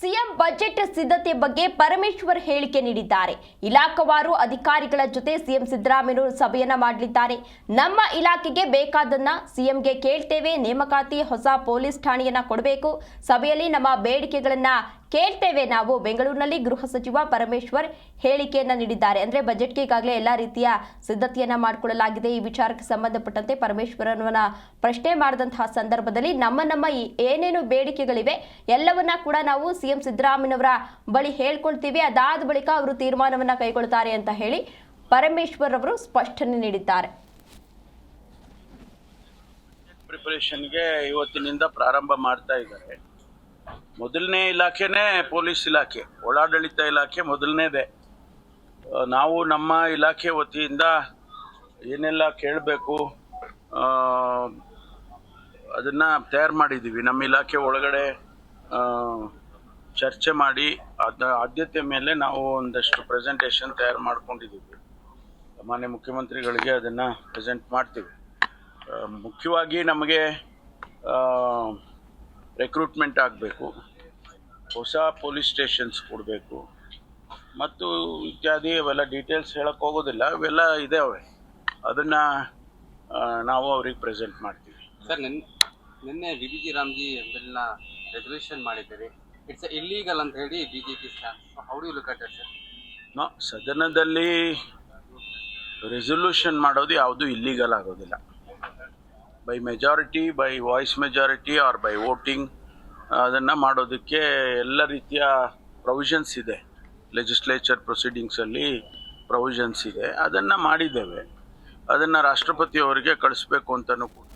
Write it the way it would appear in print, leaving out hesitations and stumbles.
CM budget ಸಿದ್ಧತೆ ಬಗ್ಗೆ ಪರಮೇಶ್ವರ್ ಹೇಳಿಕೆ ನೀಡಿದ್ದಾರೆ. ಇಲಾಖಾವಾರು ಅಧಿಕಾರಿಗಳ ಜೊತೆ ಸಿಎಂ ಸಿದ್ದರಾಮಯ್ಯ ಸಭೆಯನ್ನ ಮಾಡಲಿದ್ದಾರೆ. ನಮ್ಮ ಇಲಾಖೆಗೆ ಬೇಕಾದನ್ನ ಸಿಎಂಗೆ ಕೇಳ್ತೇವೆ. ನೇಮಕಾತಿ, ಹೊಸ ಪೊಲೀಸ್ ಠಾಣೆಯನ್ನ ಕೊಡಬೇಕು. ಸಭೆಯಲ್ಲಿ ನಮ್ಮ ಬೇಡಿಕೆಗಳನ್ನ ಕೇಳ್ತೇವೆ ನಾವು. ಬೆಂಗಳೂರಿನಲ್ಲಿ ಗೃಹ ಸಚಿವ ಪರಮೇಶ್ವರ್ ಹೇಳಿಕೆಯನ್ನ ನೀಡಿದ್ದಾರೆ. ಅಂದ್ರೆ ಬಜೆಟ್ಗೆ ಈಗಾಗಲೇ ಎಲ್ಲಾ ರೀತಿಯ ಸಿದ್ಧತೆಯನ್ನ ಮಾಡಿಕೊಳ್ಳಲಾಗಿದೆ. ಈ ವಿಚಾರಕ್ಕೆ ಸಂಬಂಧಪಟ್ಟಂತೆ ಪರಮೇಶ್ವರನ ಪ್ರಶ್ನೆ ಮಾಡಿದಂತಹ ಸಂದರ್ಭದಲ್ಲಿ ನಮ್ಮ ಏನೇನು ಬೇಡಿಕೆಗಳಿವೆ ಎಲ್ಲವನ್ನ ಕೂಡ ನಾವು ಸಿಎಂ ಸಿದ್ದರಾಮಯ್ಯನವರ ಬಳಿ ಹೇಳ್ಕೊಳ್ತೀವಿ. ಅದಾದ ಬಳಿಕ ಅವರು ತೀರ್ಮಾನವನ್ನ ಕೈಗೊಳ್ಳುತ್ತಾರೆ ಅಂತ ಹೇಳಿ ಪರಮೇಶ್ವರ್ ಅವರು ಸ್ಪಷ್ಟನೆ ನೀಡಿದ್ದಾರೆ. ಪ್ರಿಪರೇಷನ್ಗೆ ಇವತ್ತಿನಿಂದ ಪ್ರಾರಂಭ ಮಾಡ್ತಾ ಇದ್ದಾರೆ. ಮೊದಲನೇ ಇಲಾಖೆನೇ ಪೊಲೀಸ್ ಇಲಾಖೆ, ಒಳಾಡಳಿತ ಇಲಾಖೆ ಮೊದಲನೇದೇ. ನಾವು ನಮ್ಮ ಇಲಾಖೆ ವತಿಯಿಂದ ಏನೆಲ್ಲ ಕೇಳಬೇಕು ಅದನ್ನು ತಯಾರು ಮಾಡಿದ್ದೀವಿ. ನಮ್ಮ ಇಲಾಖೆ ಒಳಗಡೆ ಚರ್ಚೆ ಮಾಡಿ ಆದ್ಯತೆ ಮೇಲೆ ನಾವು ಒಂದಷ್ಟು ಪ್ರೆಸೆಂಟೇಷನ್ ತಯಾರು ಮಾಡ್ಕೊಂಡಿದ್ದೀವಿ. ಮಾನ್ಯ ಮುಖ್ಯಮಂತ್ರಿಗಳಿಗೆ ಅದನ್ನು ಪ್ರೆಸೆಂಟ್ ಮಾಡ್ತೀವಿ. ಮುಖ್ಯವಾಗಿ ನಮಗೆ ರಿಕ್ರೂಟ್ಮೆಂಟ್ ಆಗಬೇಕು, ಹೊಸ ಪೊಲೀಸ್ ಸ್ಟೇಷನ್ಸ್ ಕೊಡಬೇಕು ಮತ್ತು ಇತ್ಯಾದಿ. ಅವೆಲ್ಲ ಡೀಟೇಲ್ಸ್ ಹೇಳಕ್ಕೆ ಹೋಗೋದಿಲ್ಲ, ಇವೆಲ್ಲ ಇದಾವೆ. ಅದನ್ನು ನಾವು ಅವ್ರಿಗೆ ಪ್ರೆಸೆಂಟ್ ಮಾಡ್ತೀವಿ. ಸರ್, ನಿನ್ನೆ ವಿ.ಜಿ. ರಾಮ್ಜಿ ಬಿಲ್ನ ರೆಸಲ್ಯೂಷನ್ ಮಾಡಿದ್ದೀರಿ. ಇಟ್ಸ್ ಇಲ್ಲೀಗಲ್ ಅಂತ ಹೇಳಿ BJP stand. How do you look at it sir? ಸದನದಲ್ಲಿ ರೆಸಲ್ಯೂಷನ್ ಮಾಡೋದು ಯಾವುದು ಇಲ್ಲೀಗಲ್ ಆಗೋದಿಲ್ಲ. By majority, by voice majority or by voting ಅದನ್ನು ಮಾಡೋದಕ್ಕೆ ಎಲ್ಲ ರೀತಿಯ ಪ್ರೊವಿಷನ್ಸ್ ಇದೆ. ಲೆಜಿಸ್ಲೇಚರ್ ಪ್ರೊಸೀಡಿಂಗ್ಸಲ್ಲಿ ಪ್ರೊವಿಷನ್ಸ್ ಇದೆ. ಅದನ್ನು ಮಾಡಿದ್ದೇವೆ. ಅದನ್ನು ರಾಷ್ಟ್ರಪತಿಯವರಿಗೆ ಕಳಿಸ್ಬೇಕು ಅಂತಲೂ ಕೂಡ